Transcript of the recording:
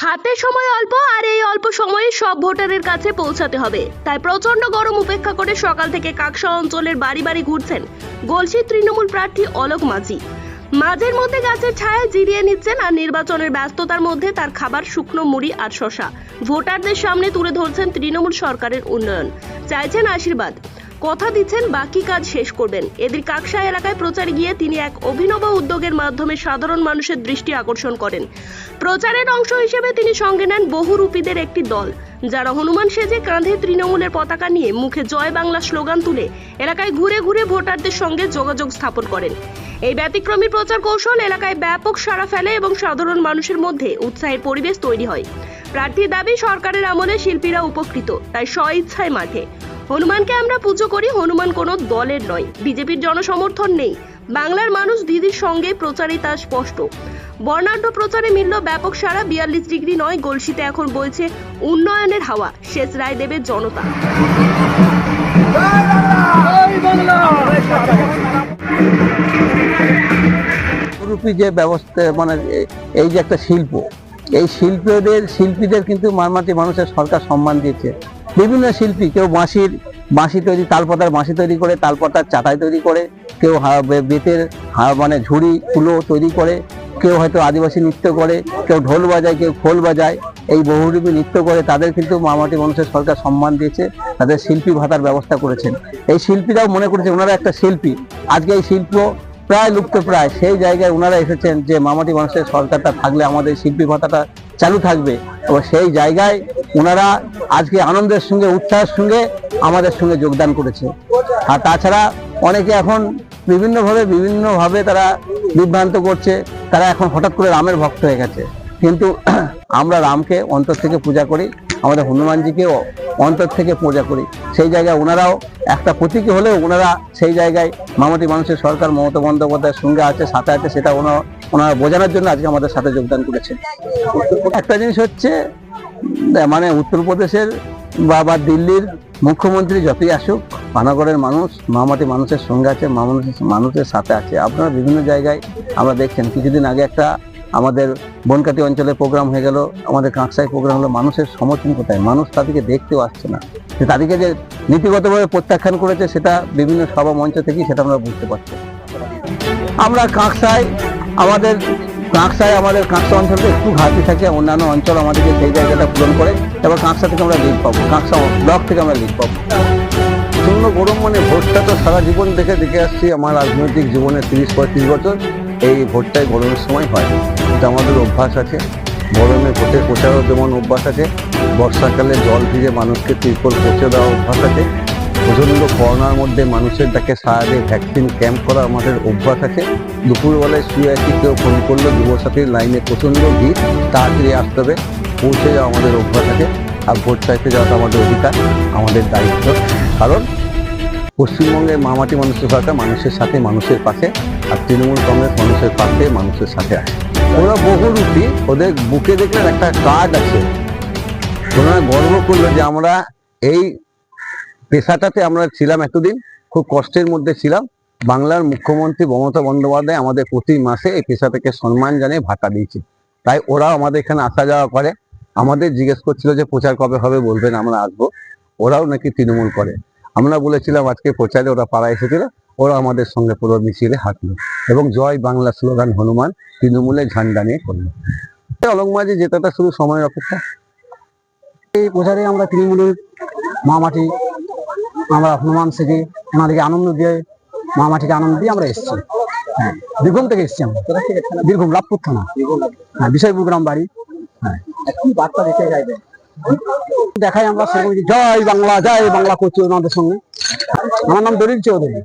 হাতে সময় অল্প, আর এই অল্প সময়ে সব ভোটারের কাছে পৌঁছাতে হবে। তাই প্রচন্ড গরম উপেক্ষা করে সকাল থেকে কাকসা অঞ্চলের বাড়ি বাড়ি ঘুরছেন গলসির তৃণমূল প্রার্থী অলোক মাঝি। মাঝের মধ্যে গাছের ছায়ায় জিরিয়ে নিচ্ছেন, আর নির্বাচনের ব্যস্ততার মধ্যে তার খাবার শুকনো মুড়ি আর শশা। ভোটারদের সামনে তুলে ধরছেন তৃণমূল সরকারের উন্নয়ন, চাইছেন আশীর্বাদ, কথা দিচ্ছেন বাকি কাজ শেষ করবেন। এদের কাকসা এলাকায় প্রচারে গিয়ে তিনি এক অভিনব উদ্যোগের মাধ্যমে সাধারণ মানুষের দৃষ্টি আকর্ষণ করেন। প্রচারের অংশ হিসেবে তিনি সঙ্গে নেন বহুরূপীদের একটি দল, যারা হনুমান সেজে কাঁধে তৃণমূলের পতাকা নিয়ে মুখে জয় বাংলা স্লোগান তুলে এলাকায় ঘুরে ঘুরে ভোটারদের সঙ্গে যোগাযোগ স্থাপন করেন। এই ব্যতিক্রমী প্রচার কৌশল এলাকায় ব্যাপক সাড়া ফেলে এবং সাধারণ মানুষের মধ্যে উৎসাহের পরিবেশ তৈরি হয়। প্রার্থীর দাবি, সরকারের আমলে শিল্পীরা উপকৃত, তাই স্বইচ্ছায় মাঠে। হনুমানকে আমরা পুজো করি, হনুমান কোনো দলের নয়, বিজেপির জনসমর্থন নেই। বাংলার মানুষ দিদির সঙ্গে প্রচারে তা স্পষ্ট। বর্ণাঢ্য প্রচারে মিলল ব্যাপক সাড়া। 42 ডিগ্রি নয়, গলসিতে এখন বইছে উন্নয়নের হাওয়া। শেষ রায় দেবে জনতা। যে ব্যবস্থা, মানে এই যে একটা শিল্প, এই শিল্পীদের কিন্তু মারমাটি মানুষের সরকার সম্মান দিয়েছে। বিভিন্ন শিল্পী, কেউ বাঁশি তৈরি, তালপাতার বাঁশি তৈরি করে, তালপাতার চাটাই তৈরি করে, কেউ বেতের মানে ঝুড়ি কুলো তৈরি করে, কেউ হয়তো আদিবাসী নৃত্য করে, কেউ ঢোল বাজায়, কেউ খোল বাজায়, এই বহুরূপী নৃত্য করে। তাদের কিন্তু মারমাটি মানুষের সরকার সম্মান দিয়েছে, তাদের শিল্পী ভাতার ব্যবস্থা করেছেন। এই শিল্পীরাও মনে করেছে ওনারা একটা শিল্পী। আজকে এই শিল্প প্রায় লুপ্তপ্রায়, সেই জায়গায় ওনারা এসেছেন যে মামাটি মানুষের সরকারটা থাকলে আমাদের শিল্পী ভাতাটা চালু থাকবে। এবং সেই জায়গায় ওনারা আজকে আনন্দের সঙ্গে, উৎসাহের সঙ্গে আমাদের সঙ্গে যোগদান করেছে। আর তাছাড়া অনেকে এখন বিভিন্নভাবে তারা বিভ্রান্ত করছে, তারা এখন হঠাৎ করে রামের ভক্ত হয়ে গেছে। কিন্তু আমরা রামকে অন্তর থেকে পূজা করি, আমাদের হনুমানজিকেও অন্তর থেকে পূজা করি। সেই জায়গায় ওনারাও একটা প্রতীকী হলেও ওনারা সেই জায়গায় মামাটি মানুষের সরকার মমতা বন্দ্যোপাধ্যায়ের সঙ্গে আছে, সাথে আছে, সেটা ওনারা বোঝানোর জন্য আজকে আমাদের সাথে যোগদান করেছে। একটা জিনিস হচ্ছে, মানে উত্তরপ্রদেশের বা দিল্লির মুখ্যমন্ত্রী যতই আসুক, পানাগড়ের মানুষ মামাটি মানুষের সঙ্গে আছে, মানুষের সাথে আছে। আপনারা বিভিন্ন জায়গায় আমরা দেখছেন, কিছুদিন আগে একটা আমাদের বনকাটি অঞ্চলে প্রোগ্রাম হয়ে গেল, আমাদের কাঁকসায় প্রোগ্রাম হলো। মানুষের সমর্থন কোথায়? মানুষ তাদেরকে দেখতেও আসছে না। তাদেরকে যে নীতিগতভাবে প্রত্যাখ্যান করেছে, সেটা বিভিন্ন সভা মঞ্চ থেকেই সেটা আমরা বুঝতে পারছি। আমরা কাঁকসায় আমাদের কাঁকসা অঞ্চলটা একটু ঘাটতি থাকে, অন্যান্য অঞ্চল আমাদেরকে সেই জায়গাটা পূরণ করে। এবার কাঁকসা থেকে আমরা লিড পাবো, কাঁকসা ব্লক থেকে আমরা লিড পাবো। প্রচন্ড গরম, মানে ভোটটা তো সারা জীবন দেখে আসছি। আমার রাজনৈতিক জীবনে 30-35 বছর এই ভোটটাই গরমের সময় হয়। এটা আমাদের অভ্যাস আছে। গরমে ভোটের প্রচারও যেমন অভ্যাস আছে, বর্ষাকালে জল ভিজে মানুষকে তিরপল পৌঁছে দেওয়া অভ্যাস আছে। প্রচণ্ড করোনার মধ্যে মানুষের ডাকে সারা দিয়ে ভ্যাকসিন ক্যাম্প করা আমাদের অভ্যাস আছে। দুপুরবেলায় শুয়ে আছি, কেউ ফোন করলো, যুবসাথীর লাইনে প্রচণ্ড ভিড়, তাড়াতাড়ি আসতে হবে, পৌঁছে যাওয়া আমাদের অভ্যাস আছে। আর ভোট চাইতে যাওয়াটা আমাদের অধিকার, আমাদের দায়িত্ব। কারণ পশ্চিমবঙ্গের মামাটি মানুষের সরকার মানুষের সাথে, মানুষের পাশে। আর তৃণমূল কংগ্রেস মানুষের পাশে, মানুষের সাথে আছে। ওরা বহুরূপী, ওদের বুকে দেখলেন একটা কার্ড আছে। ওনারা গর্ব করলো যে আমরা এই পেশাটাতে আমরা ছিলাম এতদিন, খুব কষ্টের মধ্যে ছিলাম। বাংলার মুখ্যমন্ত্রী মমতা বন্দ্যোপাধ্যায় আমাদের প্রতি মাসে এই পেশা থেকে সম্মান জানিয়ে ভাতা দিয়েছে। তাই ওরাও আমাদের এখানে আসা যাওয়া করে। আমাদের জিজ্ঞেস করছিল যে প্রচার কবে হবে, বলবেন, আমরা আসবো। ওরাও নাকি তৃণমূল করে। আমরা বলেছিলাম আজকে প্রচারে, ওরা পাড়ায় এসেছিল, ওরা আমাদের সঙ্গে পুরো মিছিলে হাঁটলো এবং জয় বাংলা স্লোগান হনুমান তৃণমূলের ঝান্ডা নিয়ে করলো। অলোক মাঝি জেতাটা শুধু সময়ের অপেক্ষা। এই প্রচারে আমরা তৃণমূলের মামাটি, আমরা হনুমান সেজে ওনাদেরকে আনন্দ দিয়ে, মামাটিকে আনন্দ দিয়ে আমরা এসেছি। হ্যাঁ, বীরভূম থেকে এসেছি আমরা। বীরভূম লাভপুর থানা, হ্যাঁ, বিষয়পুর গ্রাম বাড়ি। হ্যাঁ, বার্তা দিতে চাইবে দেখাই আমরা সেরকম জয় বাংলা করছি ওনাদের সঙ্গে। আমার নাম দলিল চৌধুরী।